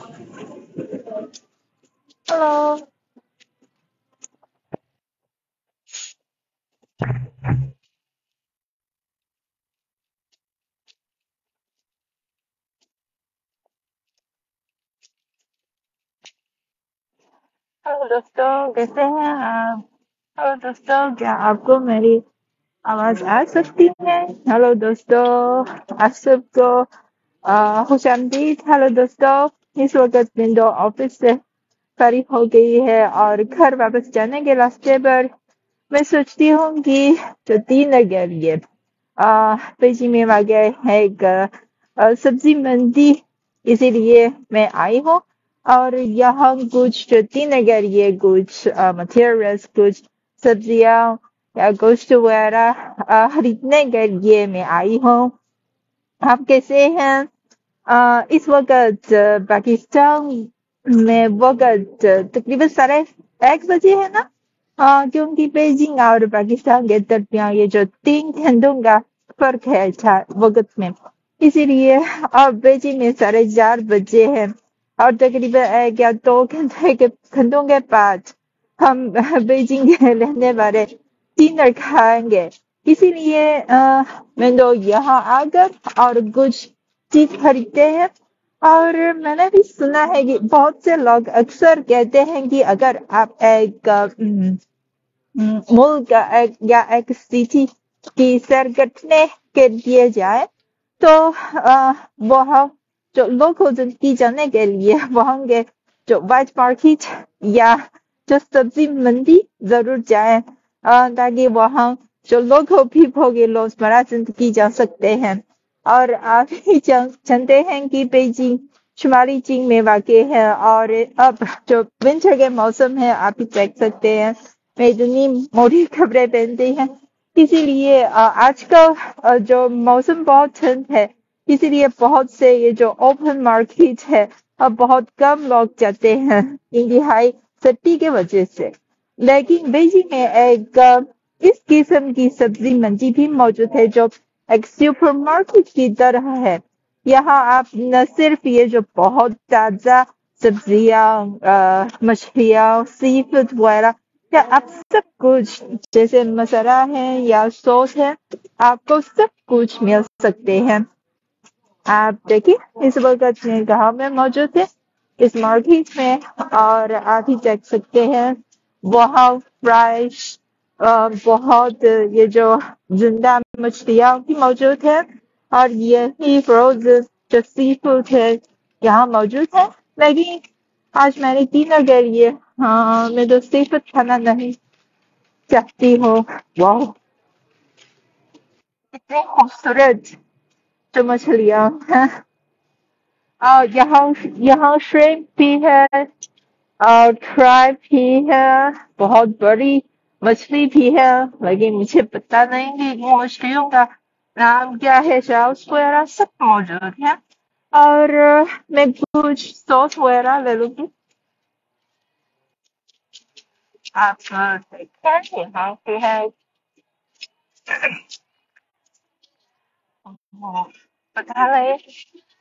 Hello, hello दोस्तों, कैसे हैं आप? हेलो दोस्तों, क्या आपको मेरी आवाज आ सकती है? हेलो दोस्तों, आप सबको खुश आमदीद। हेलो दोस्तों, इस वक्त विंडो ऑफिस से फारिग हो गई है और घर वापस जाने के रास्ते पर मैं सोचती हूँ कि जो तीन अगर ये पेजी में आ गए है एक सब्जी मंडी, इसीलिए मैं आई हूँ और यहाँ कुछ जो तीन अगर ये कुछ मटेरियल्स, कुछ सब्जियाँ या गोश्त वगैरह खरीदने के लिए मैं आई हूँ। आप कैसे हैं? इस वक्त पाकिस्तान में वक्त तकरीबन 1:30 बजे है ना? क्योंकि बीजिंग और पाकिस्तान के दरमियान ये जो 3 घंटों का फर्क है वक्त में, इसीलिए अब बीजिंग में 4:30 बजे है और तकरीबन 1 या 2 घंटों के बाद हम बीजिंग के रहने वाले डिनर खाएंगे। इसीलिए मैं तो यहाँ आकर और कुछ चीज खरीदते हैं। और मैंने भी सुना है कि बहुत से लोग अक्सर कहते हैं कि अगर आप एक मुल्क या एक सिटी की सैर करने के लिए जाए तो वहाँ जो लोकल की जाने के लिए वहाँ के जो वाइट मार्केट या जो सब्जी मंडी जरूर जाए, ताकि वहाँ जो लोकल पीपल की रोजमर्रा जिंदगी जा सकते हैं। और आप ही जानते हैं कि बीजिंग शुमाली चीन में वाक़ है और अब जो विंटर के मौसम है आप भी देख सकते हैं मैं इतनी मोटी कपड़े पहनती हैं। इसीलिए आजकल जो मौसम बहुत ठंड है, इसीलिए बहुत से ये जो ओपन मार्केट है अब बहुत कम लोग जाते हैं इंतहाई सर्दी के वजह से। लेकिन बीजिंग में एक इस किस्म की सब्जी मंडी भी मौजूद है जो एक सुपरमार्केट की तरह है। यहाँ आप न सिर्फ ये जो बहुत ताजा सब्जियाँ, मछलियाँ, सी फूड वगैरह या आप सब कुछ जैसे मसाला है या सॉस है, आपको सब कुछ मिल सकते हैं। आप देखिए इस वक्त में गाँव में मौजूद है इस मार्केट में और आप ही देख सकते हैं वहाँ फ्राइश बहुत ये जो जिंदा मछलियाँ भी मौजूद है और यही फ्रोजन जो सी फूड है यहाँ मौजूद है। लेकिन आज मैंने डिनर के लिए मैं तो सी फूड खाना नहीं चाहती हूँ। वाह, इतनी खूबसूरत जो मछलियाँ हैं। और यहाँ यहाँ श्रिम्प भी है और ट्राइब भी है, बहुत बड़ी मछली भी है। लेकिन मुझे पता नहीं कि वो मछलियों का नाम क्या है। शेल्स वगैरह सब मौजूद है और मैं कुछ सॉस वगैरह ले लूंगी। आप देखते हैं यहाँ पे है वो, पता नहीं।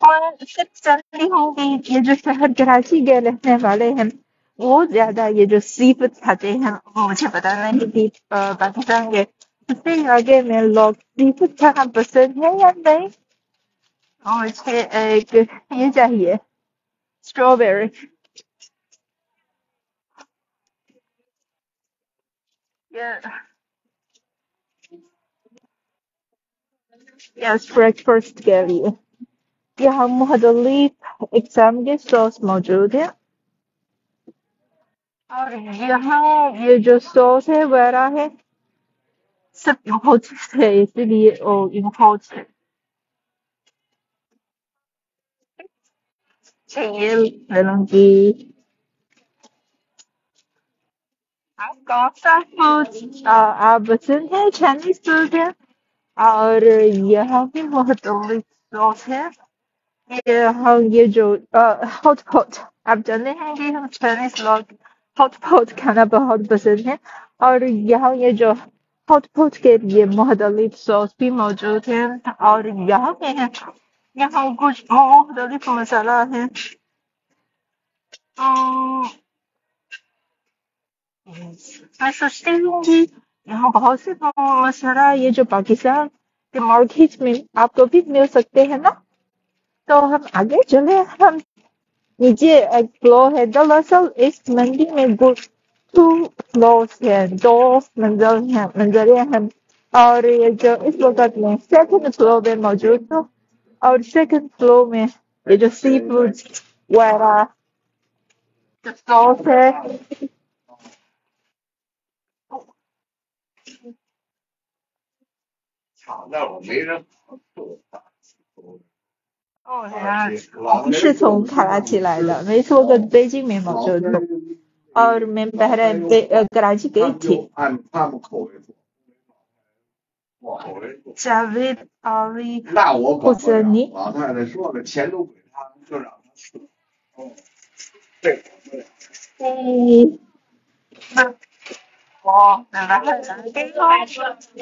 और सिर्फ जानती हूँ कि ये जो शहर कराची के रहने वाले हैं वो ज्यादा ये जो सी फूड खाते हैं। वो मुझे पता नहीं कि पाकिस्तान के दूसरे इलाके में लोग सी फूड खाना पसंद है या नहीं। और मुझे एक ये चाहिए, स्ट्रॉबेरी। यस, ब्रेकफास्ट के लिए यहाँ मुख्तलिफ इकसाम के सॉस मौजूद है और यहाँ ये जो सॉस है वगैरह है सब इम्पोर्टेड है, इसीलिए ओ इम्पोर्टेड चाहिए ले लूंगी। आप कौन सा फूड आप पसंद है? चाइनीज फूड है और यहाँ भी मुख्तलिफ सॉस है। ये हम ये जो हॉट पॉट, आप जानते हैं कि हम चाइनीज लोग हॉट पॉट खाना बहुत पसंद है और यहाँ ये जो हॉट पॉट के लिए मुख्तलिफ सॉस भी मौजूद है और यहाँ पे है यहाँ कुछ मुख्तलिफ मसाला है अम, मैं सोचती हूँ कि यहाँ बहुत से मसाला ये जो पाकिस्तान के मार्केट में आपको भी मिल सकते हैं ना। तो हम आगे चले, हम नीचे एक फ्लोर है। दरअसल इस मंडी में टू फ्लोर्स है, दो मंजिलें हैं। और ये जो इस वक्त में सेकंड फ्लोर में मौजूद हूँ। और सेकंड फ्लोर में ये जो सी फूड वगैरह जो स्टॉल्स है।哦，我是从卡拉起来的，没错，跟北京没毛泽东。और मैं पहले कराची गई थी। जावेद अली हुसैनी। 哦，明白。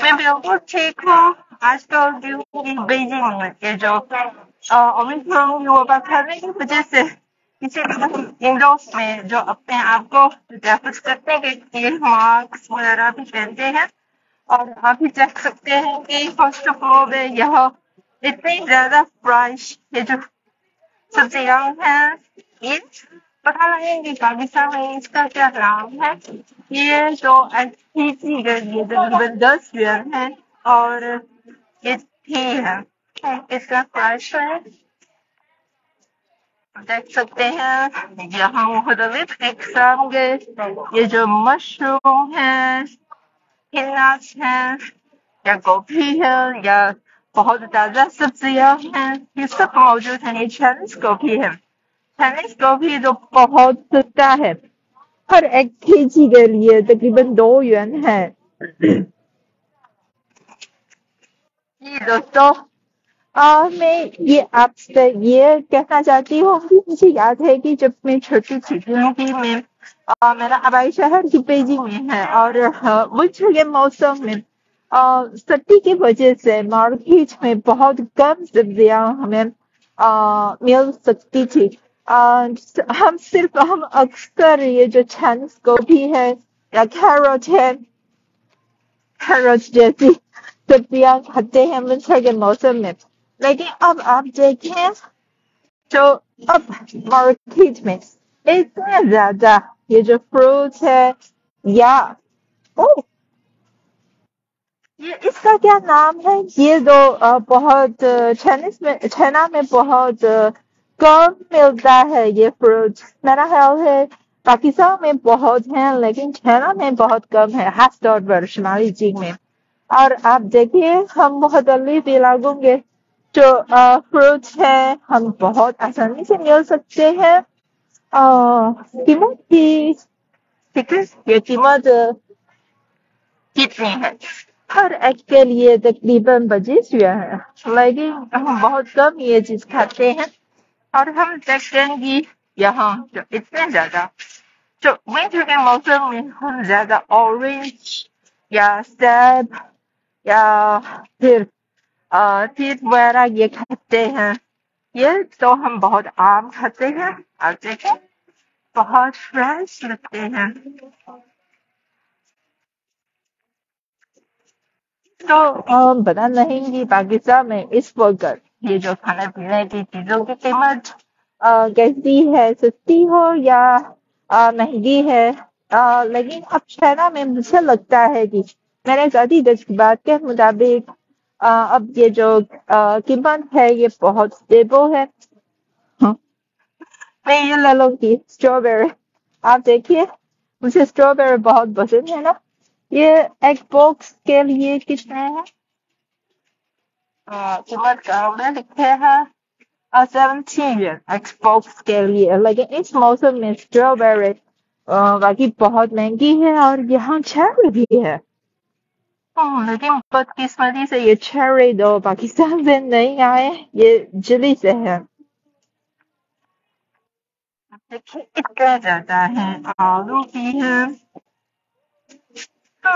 मैं बिल्कुल ठीक हूँ। आजकल ड्यूटी बीजिंग में ये जो ओमिक्रॉन वबा फैलने की वजह से इसीलिए हम इंडोर्स में जो अपने आप को प्रोटेक्ट करने के लिए मास्क वगैरह भी पहनते हैं। और आप ही देख सकते हैं कि फर्स्ट फ्लोर में यह इतनी ज्यादा प्राइस ये जो सब्जियां हैं ये पता नहीं कि पाकिस्तान में इसका क्या नाम है। ये जो एलपीजी के लिए तकरीबन 10 yuan है। और ये थी है इसका प्राइस है देख सकते हैं। यहाँ मुख्तलिफ इकसाम के ये जो मशरूम है, पिनाच है या गोभी है या बहुत ताजा सब्जियां हैं, ये सब मौजूद है। ये चाइनीज गोभी है। चाइनीज गोभी तो बहुत सस्ता है। हर एक केजी के लिए तकरीबन 2 yuan है। जी दोस्तों, मैं ये आपसे ये कहना चाहती हूँ कि मुझे याद है कि जब मैं छोटी थी क्योंकि मैं मेरा आबाई शहर की पेजिंग में है। और विंटर के मौसम में सर्दी की वजह से मार्केट में बहुत कम सब्जियां हमें मिल सकती थी। हम अक्सर ये जो चाइनीज गोभी है या कैरेट जैसी सब्जियां खाते हैं विंटर के मौसम में। लेकिन अब आप देखें तो अब मार्केट में इतने ज्यादा ये जो फ्रूट्स है या ओ ये इसका क्या नाम है, ये तो बहुत चाइना में बहुत कम मिलता है ये फ्रूट। मेरा ख्याल है पाकिस्तान में बहुत है लेकिन चाइना में बहुत कम है, खास तौर पर शुमाली चीन में। और आप देखिए हम मुख्तलिफ इलाकों के जो फ्रूट्स है हम बहुत आसानी से मिल सकते हैं। कीमत की फिक्र ये कीमत कितनी है, हर एक के लिए तकरीबन 25 yuan है। लेकिन हम बहुत कम ये चीज खाते हैं। और हम देखते हैं कि यहाँ जो इतने ज्यादा जो विंटर के मौसम में हम ज्यादा ऑरेंज या सेब या फिर सेब वगैरह ये खाते हैं। ये तो हम बहुत आम खाते हैं। और देखें बहुत फ्रेश लगते हैं। तो पता नहीं कि पाकिस्तान में इस वक्त ये जो खाने पीने की चीजों की कीमत कैसी है, सस्ती हो या महंगी है। लेकिन अब चाइना में मुझे लगता है कि मेरे ज़ाती तजुर्बात के मुताबिक अब ये जो कीमत है ये बहुत स्टेबल है। हाँ, मैं ये ले लूंगी स्ट्रॉबेरी। आप देखिए मुझे स्ट्रॉबेरी बहुत पसंद है ना। ये एक बॉक्स के लिए कितने हैं? कीमत में लिखे हैं 17 yuan एक्सबॉक्स के लिए। लेकिन इस मौसम में स्ट्रॉबेरी बाकी बहुत महंगी है और यहाँ चेरी भी है। लेकिन बदकिस्मती से ये चेरी तो पाकिस्तान से नहीं आए, ये चिली से है। देखिए इतना ज्यादा है, आलू भी है। तो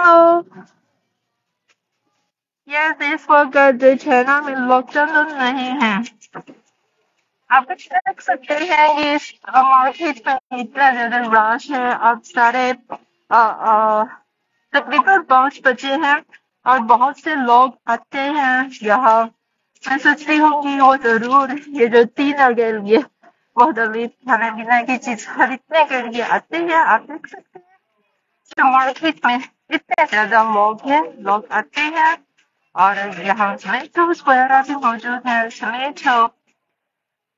ये इस वक्त चाइना में लॉकडाउन नहीं है। आप देख सकते हैं ये मार्केट में इतना ज्यादा रश है। अब सारे तकरीबन 5 बजे हैं और बहुत से लोग आते हैं यहाँ। मैं सोचती हूँ कि वो जरूर ये जो डिनर के लिए मुख्तलिफ खाने पीने की चीज खरीदने के लिए आते हैं। आप देख सकते हैं तो मार्केट में इतने ज्यादा लोग हैं, लोग आते हैं। और यहाँ टमेटोज वगैरह भी मौजूद है। टमेटो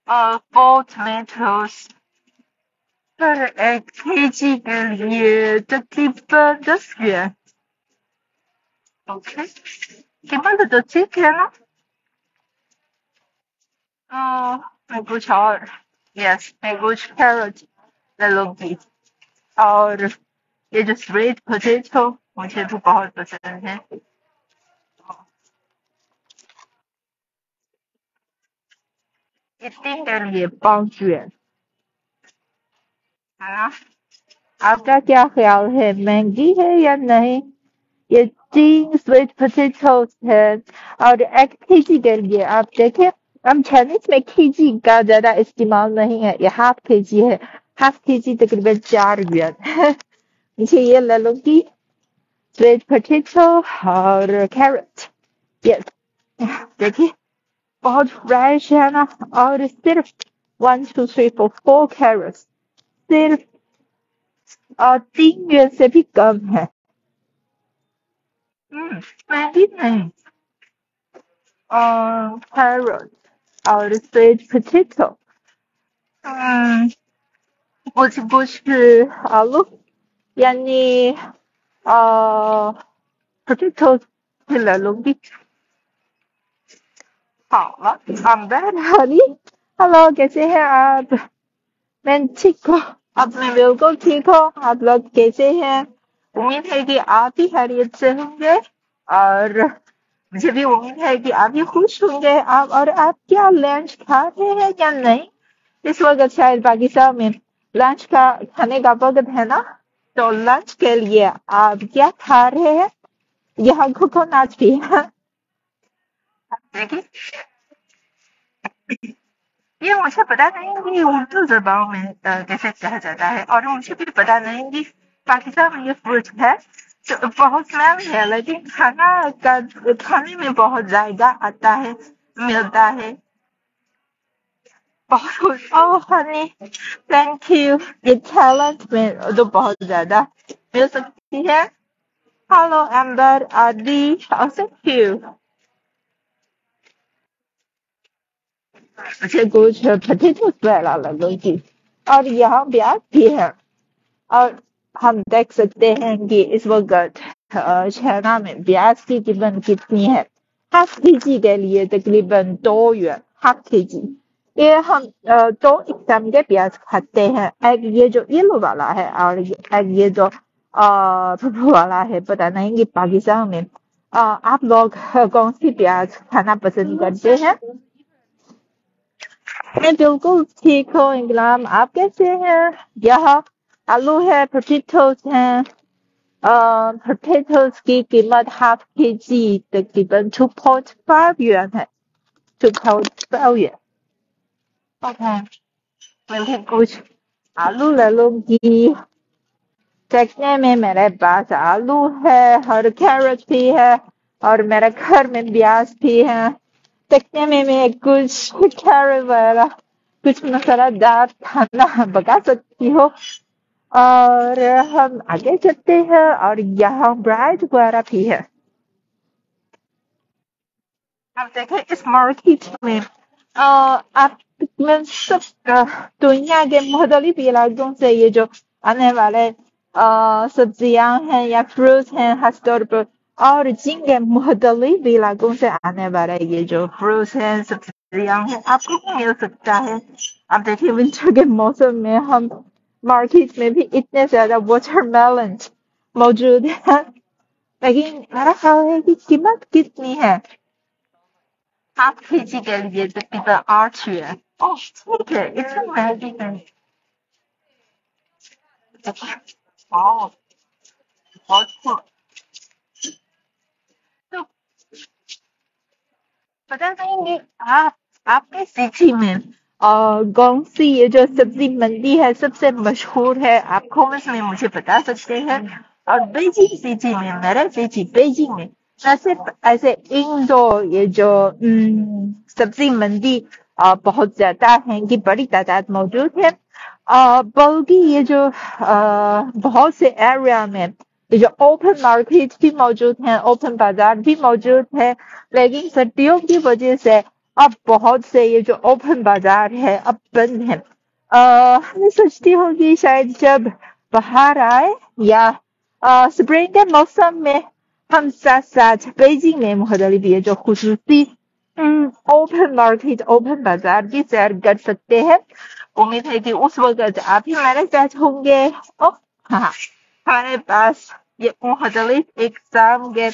full tomatoes पर 1 kg के लिए तकरीबन 10 元। OK，कीमत तो ठीक है ना? मैं कुछ और यस मैं कुछ कैरेट ले लूंगी। और ये जो स्वीट पोटैटो मुझे भी बहुत पसंद है। इतने के लिए 5 元, है ना? आपका क्या ख्याल है, महंगी है या नहीं? ये 3 स्वीट पोटैटोज है और 1 kg के लिए आप देखें। हम चाइनीज में केजी का ज्यादा इस्तेमाल नहीं है, ये हाफ केजी है। हाफ केजी तकरीबन 4 元। मुझे ये ले लूंगी स्वीट पोटैटो और कैरेट। यस देखिए बहुत फ्रेश है ना। और सिर्फ 1 2 3 4 4 कैरेट सिर्फ 3 元से भी कम है। महंगी नहीं। carrot or sweet potato. 嗯，不是 आलू यानी potato 来लूंगी।好了，I'm back honey। Hello，कैसे हैं आप? मैं ठीक हूँ। अब मैं बिल्कुल ठीक हूँ। आप लोग कैसे हैं? उम्मीद है कि आप भी खैरियत से होंगे और मुझे भी उम्मीद है कि आप भी खुश होंगे। आप और आप क्या लंच खा रहे हैं या नहीं? इस वक्त शायद पाकिस्तान में लंच का खाने का वक्त है ना। तो लंच के लिए आप क्या खा रहे हैं? यहाँ कोकोनट भी है। देखिए ये मुझे पता नहीं कि उर्दू ज़बान में कैसे कहा जाता है और मुझे भी पता नहीं कि पाकिस्तान में ये फ्रूट है। तो बहुत स्मेल है लेकिन खाने में बहुत जायका आता है, मिलता है। बहुत ओह हनी थैंक यू। ये टैलेंट में तो बहुत ज़्यादा मिल सकती है। हेलो एम्बर आदि थैंक यू। मुझे कुछ पोटैटो वगैरह लगेगी और यहाँ प्याज भी है। और हम देख सकते हैं कि इस वक्त चाइना में प्याज की कीमत कितनी है। हाफ केजी के लिए तकरीबन 2 元। हाफ केजी ये हम 2 किस्म के प्याज खाते हैं। एक ये जो येलो वाला है और एक ये जो पर्पल वाला है। पता नहीं कि पाकिस्तान में आप लोग कौन सी प्याज खाना पसंद करते हैं? मैं बिल्कुल ठीक हूँ इंगलाम। आप कैसे हैं? यहाँ आलू है, पोटैटोज हैं। पोटैटोज की कीमत हाफ केजी तकरीबन 2.5 元है। 2.5 元। ओके मैं भी कुछ आलू ले लूंगी। देखने में मेरे पास आलू है और कैरेट भी है और मेरे घर में प्याज भी है। देखने में मैं कुछ कैरेट वगैरह कुछ मसालेदार खाना पका सकती हूँ। और हम आगे चलते हैं और यहाँ ब्रेड वगैरह भी है। आप देखें इस मार्केट में आप में सब दुनिया के मुख्तलिफ इलाकों से ये जो आने वाले सब्जियां हैं या फ्रूट हैं खास तौर पर और जिनके मुख्तलिफ इलाकों से आने वाले ये जो फ्रूट हैं सब्जियां हैं आपको भी मिल सकता है। आप देखिए विंटर के मौसम में हम मार्केट में भी इतने ज्यादा वाटरमेलन मौजूद है। लेकिन मेरा ख्याल है कि कीमत कितनी है? हाफ केजी के लिए तकरीबन 8 元। ओह ठीक है इतनी महंगी नहीं। ओह बहुत खूब। तो पता नहीं कि आप आपके सिटी में कौन सी ये जो सब्जी मंडी है सबसे मशहूर है, आप कमेंट्स में मुझे बता सकते हैं। और बीजिंग सिटी में, मेरा सिटी बीजिंग में न सिर्फ ऐसे इंडोर ये जो सब्जी मंडी बहुत ज्यादा है कि बड़ी तादाद मौजूद है, बल्कि ये जो बहुत से एरिया में ये जो ओपन मार्केट भी मौजूद है, ओपन बाजार भी मौजूद है। लेकिन सर्दियों की वजह से अब बहुत से ये जो ओपन बाजार है अब बंद है। मैं सोचती हूँ कि शायद जब बाहर आए या स्प्रिंग के मौसम में हम साथ साथ बीजिंग में मुख्तलिफ ये जो खुसूसी ओपन मार्केट ओपन बाजार की सैर कर सकते हैं। उम्मीद है कि उस वक्त आप भी हमारे साथ होंगे। ओह हाँ, हमारे पास ये मुख्तलिफ एग्जाम के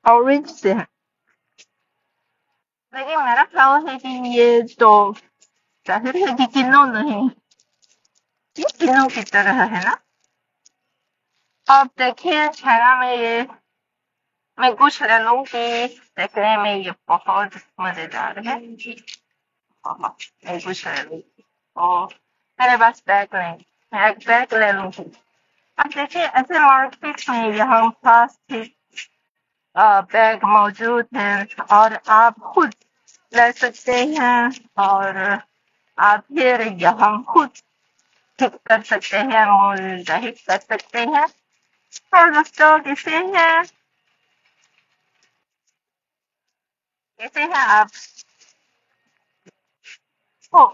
ऑरेंज से है, लेकिन मेरा ख्याल है कि ये तो जाहिर है कि किलो नहीं, ये किलो की तरह है ना। अब देखिए चाइना में ये मैं कुछ ले लूंगी, देखने में ये बहुत मजेदार है। मैं कुछ ले लूंगी और मेरे पास बैग नहीं, मैं एक बैग ले लूंगी। अब देखिए ऐसे मार्केट में यहाँ प्लास्टिक बैग मौजूद है और आप खुद ले सकते हैं और आप फिर यहाँ खुद ठीक कर सकते हैं, मुल्तहिक कर सकते हैं। और दोस्तों कैसे हैं आप? ओ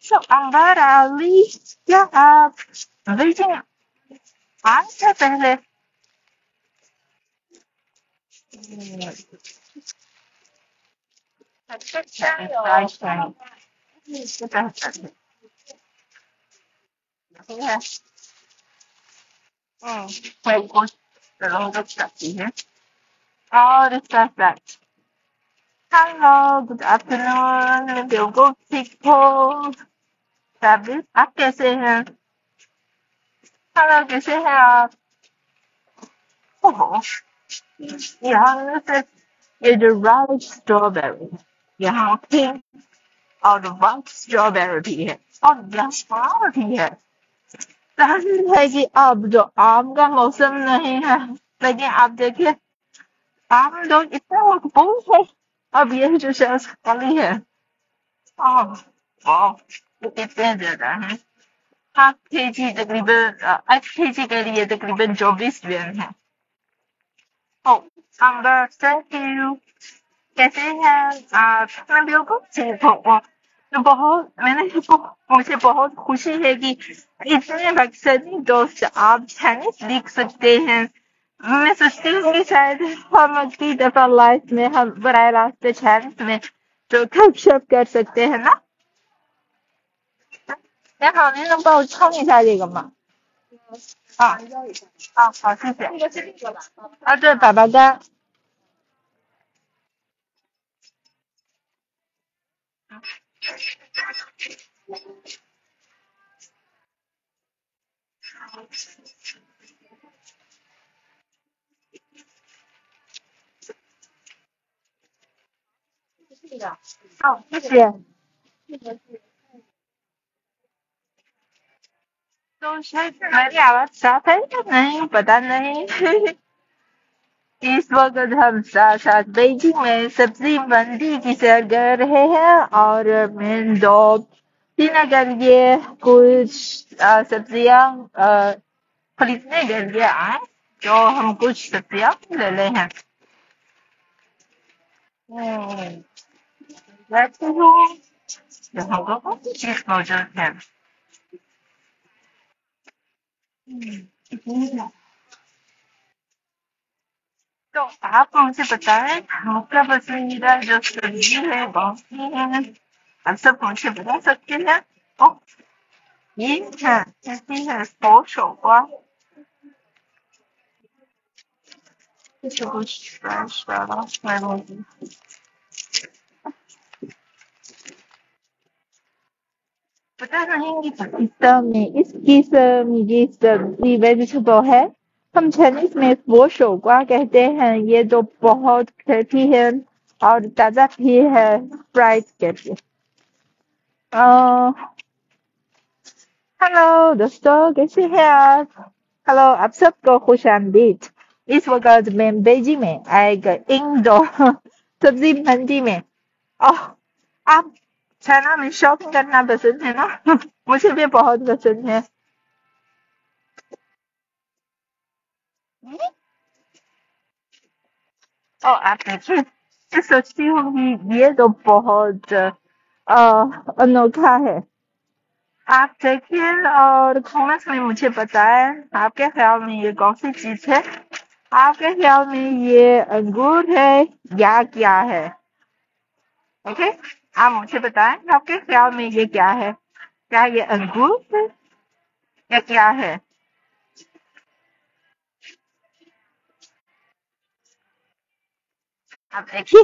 सो अंबर अली, क्या आप बीजिंग आए थे पहले? मैं कुछ लोग करती है और इसका साथ हेलो गुड आफ्टरनून बिल्कुल ठीक हो सभी, आप कैसे हैं? हेलो कैसे हैं आप? ओहो, यहाँ से ये जो राइट स्ट्रॉबेरी है, यहाँ पिंक और व्हाइट स्ट्रॉबेरी भी है और यहाँ भी है। जाहिर है कि अब जो आम का मौसम नहीं है, लेकिन आप देखिए आम लोग इतना मकबूल है। अब ये जो शख्स खाली है, वाह ये कितने ज्यादा है। हाफ के जी तकरीबन 8 kg के लिए तकरीबन 24 yuan है। ओ अंबर थैंक यू, कैसे हैं आप? मैं बिल्कुल ठीक हूँ। तो मुझे बहुत खुशी है कि इतने मकसदी दोस्त आप चाइनीज सीख सकते हैं। मैं सोचती हूँ कि शायद हम अगली दफा लाइफ में हम बराह रास्त चाइनीज में तो गपशप कर सकते हैं ना।你好，您能帮我称一下这个吗？啊好，谢谢。对，粑粑干。好，谢谢。तो शायद मेरी आवाज साफ है या नहीं पता नहीं। इस वक्त हम साथ साथ बीजिंग में सब्जी मंडी की सैर कर रहे हैं और मैं दो तीन के लिए कुछ सब्जियां खरीदने के लिए आए, तो हम कुछ सब्जियां ले ले हैं। वैसे हूँ यहाँ पर बहुत चीज मौजूद है। तो आप मुझे बताएं आपका पसंदीदा जो सब्जी है कौन सी है? आप सब मुझे बता सकते हैं? ओ ये है कैसी है佛手瓜，这是不是fresh的？卖东西。पता नहीं कि पाकिस्तान में इस किस्म की सब्जी वेजिटेबल है। हम चाइनीज में वो शोगवा कहते हैं। ये तो बहुत खट्टी है और ताजा भी है, फ्राइड करके। अ, हेलो दोस्तों, कैसे हैं आप? हेलो, आप सबको खुश आमदीद। इस वक्त मैं बेजी में एक इंडोर सब्जी मंडी में। ओह, आप चाइना में शॉपिंग करना पसंद है ना? मुझे भी बहुत पसंद है। और आप देखिए, मैं सोचती हूँ कि ये तो बहुत अनोखा है। आप देखिए और कमेंट्स में मुझे बताएं, आपके ख्याल में ये कौन सी चीज है? आपके ख्याल में ये अंगूर है या क्या है? ओके, आप मुझे बताएं आपके ख्याल में ये क्या है? क्या ये अंगूर है या क्या है? आप देखिए,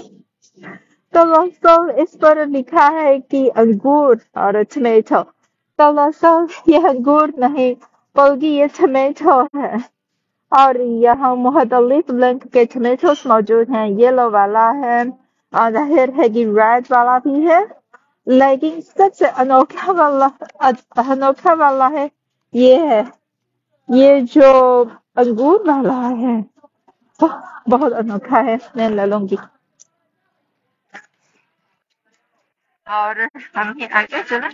तो दोस्तों इस पर लिखा है कि अंगूर और टमेटो। तो दोस्तों ये अंगूर नहीं बल्कि ये टमेटो है। और यहाँ मुख्तलिफ रंग के टमेटोस मौजूद हैं। येलो वाला है और जाहिर है कि रेड वाला भी है। लेकिन सबसे अनोखा वाला है ये है, ये जो अंगूर वाला है। बहुत अनोखा है, मैं ले लूंगी। और हम ही आगे चले,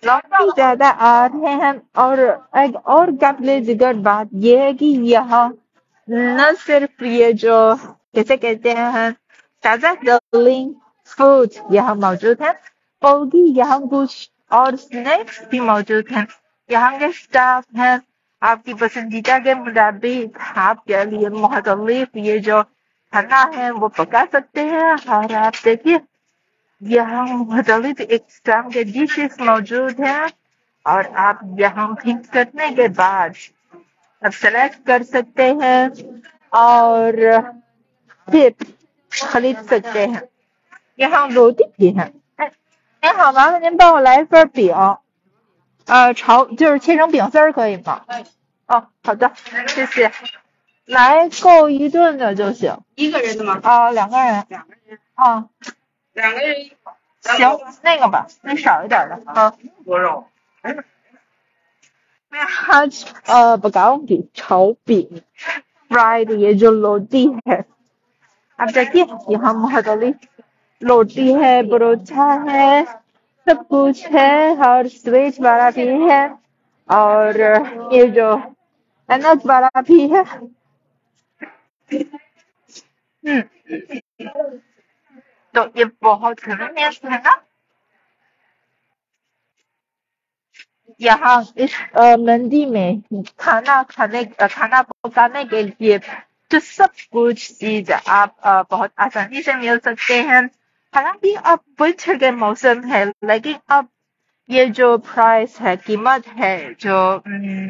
लोग भी ज्यादा आ रहे हैं। और एक और काबिले जिक्र बात ये है कि यहाँ न सिर्फ ये जो कैसे कहते हैं ताजा ग्रिलिंग फूड यहाँ मौजूद है, बल्कि यहाँ कुछ और स्नैक्स भी मौजूद हैं। यहाँ के स्टाफ हैं आपकी पसंदीदा के मुताबिक आपके लिए मुख्तलिफ ये जो खाना है वो पका सकते हैं। और आप देखिए यहाँ मुख्तलिफ इकसाम के डिशेस मौजूद हैं। और आप यहाँ पिक करने के बाद आप सेलेक्ट कर सकते हैं और फिर खरीद सकते हैं। यहाँ रोटी भी है。哎，你好，麻烦您帮我来一份饼，就是切成饼丝儿可以吗？哦，好的，谢谢。来够一顿的就行。一个人的吗？啊，两个人。两个人。啊，两个人。行，那个吧，那少一点的。啊。多肉。मैं आज पकाऊंगी छाव饼 फ्राइड ये जो रोटी है। अब देखिए यहाँ मुख्तलिफ रोटी है, परोठा है, सब कुछ है और स्वीट वाला भी है। और ये जो अनाज वाला भी है। हम्म, तो ये बहुत फेमस है ना। यहाँ इस मंडी में खाना पकाने के लिए तो सब कुछ चीज आप बहुत आसानी से मिल सकते हैं। हालांकि अब विंटर के मौसम है, लेकिन अब ये जो प्राइस है, कीमत है, जो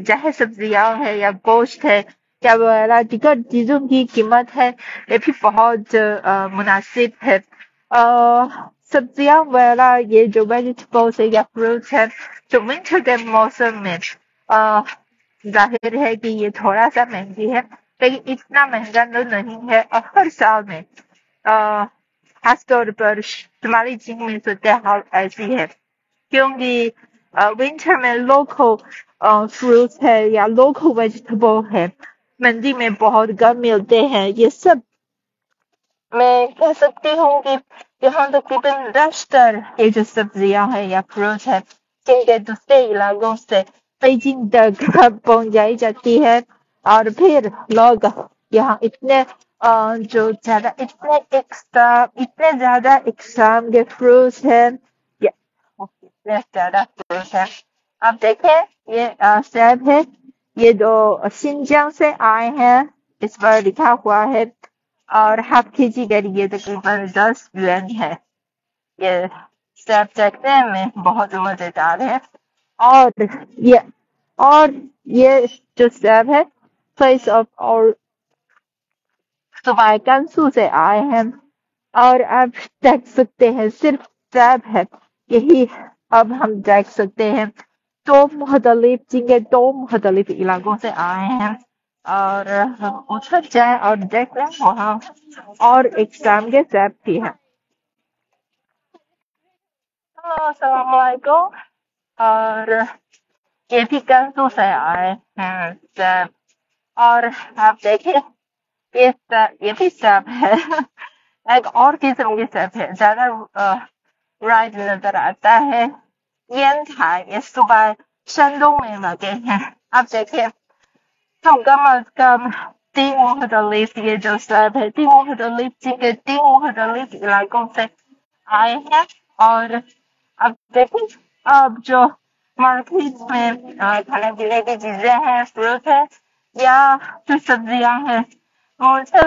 चाहे सब्जियां है या गोश्त है या वगैरह दीगर चीजों की कीमत है, ये भी बहुत मुनासिब है। सब्जियां वगैरह ये जो वेजिटेबल्स है या फ्रूट्स है, जो विंटर के मौसम में अ, जाहिर है कि ये थोड़ा सा महंगी है, लेकिन इतना महंगा तो नहीं है। और हर साल में खास तौर पर शुमाली चीन में सूरत हाल ऐसी है क्योंकि विंटर में लोकल फ्रूट्स है या लोकल वेजिटेबल है, मंडी में बहुत कम मिलते हैं। ये सब मैं कह सकती हूँ कि यहाँ तकरीबन 10 ये जो सब्जियां हैं या फ्रूट है, जिनके दूसरे इलाकों से बेजिंग तक पहुंचाई जाती है। और फिर लोग यहाँ जो ज्यादा इतने ज्यादा इकसाम के फ्रूट्स हैं या इतने ज्यादा फ्रूट्स हैं। आप देखें ये सेब है, ये जो शिनजांग से आए हैं, इस पर लिखा हुआ है। और हाफ केजी के लिए तकरीबन 10 yuan है। ये सेब देखने में बहुत मजेदार है। और ये और ये जो सेब है फेस ऑफ और सुबाई कंसू से आए हैं। और आप देख सकते हैं सिर्फ सेब है, यही अब हम देख सकते हैं। दो मुख्तलिफ इलाकों से आए हैं। और हम उधर जाए और देख लें वहाँ और एक शाम के सेब भी है। हेलो अस्सलाम वालेकुम। और ये भी कंसू से आए हैं सब। और आप देखिए ये भी सब है। एक और किस्म की सब है, ज्यादा राइट नजर आता है। ये सुबह शंदों में लगे हैं। आप देखिए तो कम अज कम 第五和的 ये जो सब है 第五和的 के 第五和的 इलाकों से आए हैं। और अब देखो अब जो मार्केट में खाने पीने की चीजें हैं, फ्रूट है या जो सब्जियां हैं, मुझे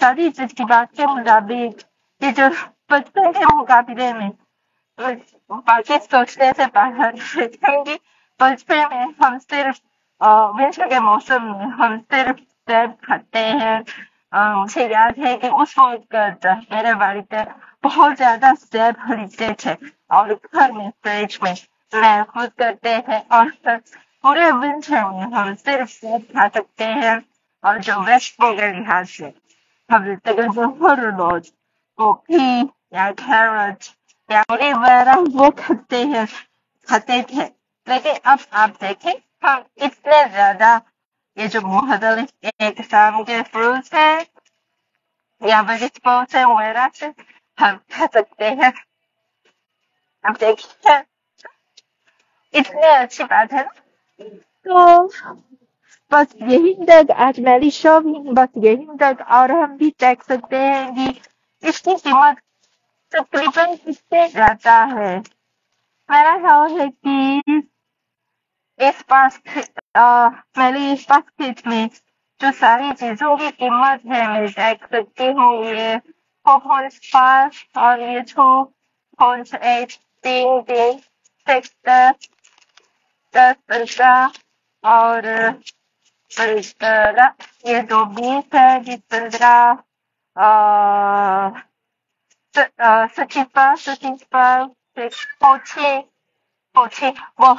सारी चीज की बात के मुताबिक ये जो बचपन के मुकाबले में बाकी सोचने से बाहर है, क्योंकि बचपन में हम सिर्फ विंटर के मौसम में हम सिर्फ सेब खाते हैं। मुझे याद है कि उस वक्त मेरे वालिद बहुत ज्यादा सेब खरीदते थे और घर में फ्रिज में महफूज करते थे। और फिर पूरे विंटर में हम सिर्फ सेब खा सकते हैं। और जो वेजिटेबल के लिहाज से हम तकरीबन हर रोज गोभी या कैरेट या वगैरह वो खाते थे। लेकिन अब आप देखें हम इतने ज्यादा ये जो मुख्तलिफ एक किस्म के फ्रूट्स हैं या वेजिटेबल्स हैं वगैरह से हम खा सकते हैं। अब देखिए इतनी अच्छी बात है ना। तो बस यही तक आज मेरी शॉपिंग बस यही तक। और हम भी देख सकते हैं कि इसकी कीमत तकरीबन कितने ज्यादा है। मेरा ख्याल है कि इस मेरी इस बास्केट में जो सारी चीजों की कीमत है मैं देख सकती हूँ। ये 4.5 और ये 2.8 तीन तीन 10 15 और 15 ये 2 20 है जी 15 17 17 वो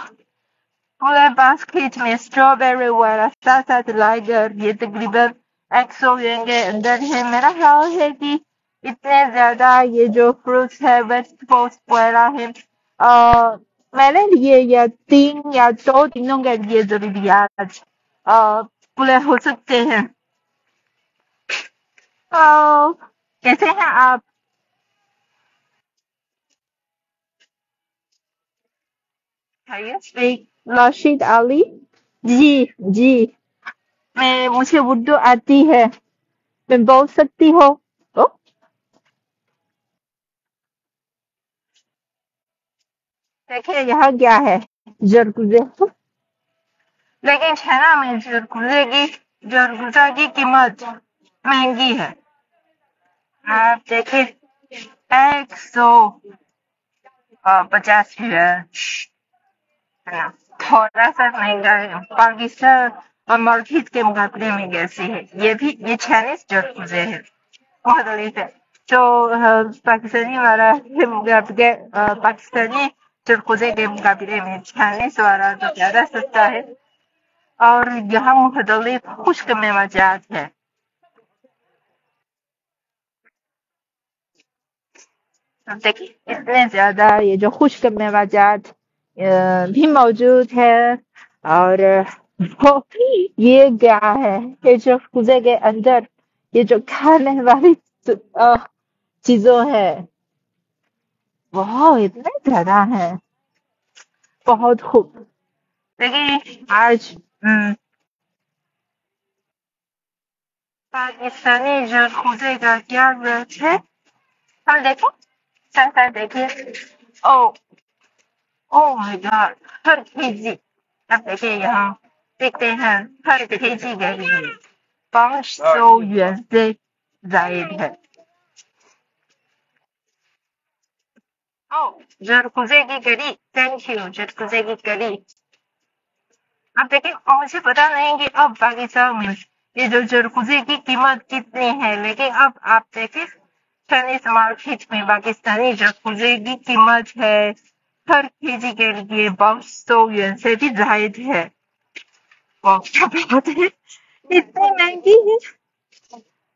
पूरे बास्केट में स्ट्रॉबेरी वगैरह साथ साथ लाकर ये तकरीबन 100 yen के अंदर है। मेरा ख्याल है कि इतने ज्यादा ये जो फ्रूट्स है वेजिटेबल्स वगैरह है मेरे लिए या 3 या 2 दिनों के लिए जरूरियात पूरे हो सकते हैं। कैसे हैं आप? राशिद अली। जी जी मुझे उर्दू आती है, मैं बोल सकती हूँ। ओ, देखिए यहाँ क्या है जरगुजे। लेकिन चाइना में जरगुजा की कीमत महंगी है। आप देखिए 150 yuan है ना, थोड़ा सा महंगा है। पाकिस्तान और मार्केट के मुकाबले में कैसी है? ये चाइनीज जरगुजे है मुख्तलिफ है। जो पाकिस्तानी वाला के मुकाबले पाकिस्तानी जरगुजे के मुकाबले में चाइनीज वाला तो ज्यादा सस्ता है। और यहाँ मुख्तलिफ खुश्क मेवाजात है। अब देखिए इतने ज्यादा ये जो खुश्क मेवाजात भी मौजूद है। और वो ये क्या है ये जो कुजे के अंदर ये जो खाने वाली अ, चीजों है वो इतने ज्यादा है। बहुत खूब। देखिए आज पाकिस्तानी जो कुजे का क्या रेट है हम देखें। साथ देखिए। ओ ओह माय गॉड हर केजी। आप देखिए यहाँ देखते हैं हर केजी के लिए 500 yuan से जायद है। ओह जरकुजे की करी। थैंक यू जरकुजे की करी। आप देखिए और मुझे पता नहीं कि अब पाकिस्तान में ये जो जरकुजे की कीमत कितनी है, लेकिन अब आप देखिए चाइनीज मार्केट में पाकिस्तानी जरकुजे की कीमत है हर केजी के लिए 500 yuan से भी जायद है। वाह क्या बात है, इतनी महंगी है।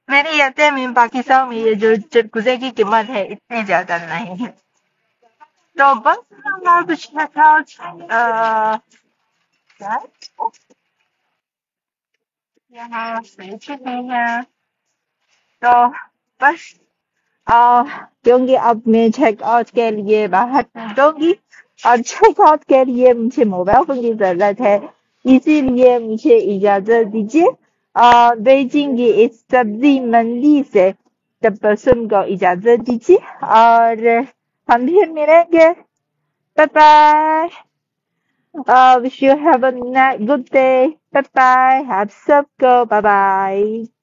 मेरे याद में पाकिस्तान में ये जो चरकुजे की कीमत है इतनी ज्यादा नहीं है। तो बस हम आप check out that यहाँ से चुके हैं तो बस क्योंकि अब मैं चेक आउट के लिए बाहर निकलूंगी और चेक आउट के लिए मुझे मोबाइल फोन की जरूरत है इसीलिए मुझे इजाजत दीजिए बेजिंग की इस सब्जी मंडी से तबसुम को इजाजत दीजिए और हम फिर मिलेंगे bye bye wish you have a good day bye bye have सब को bye bye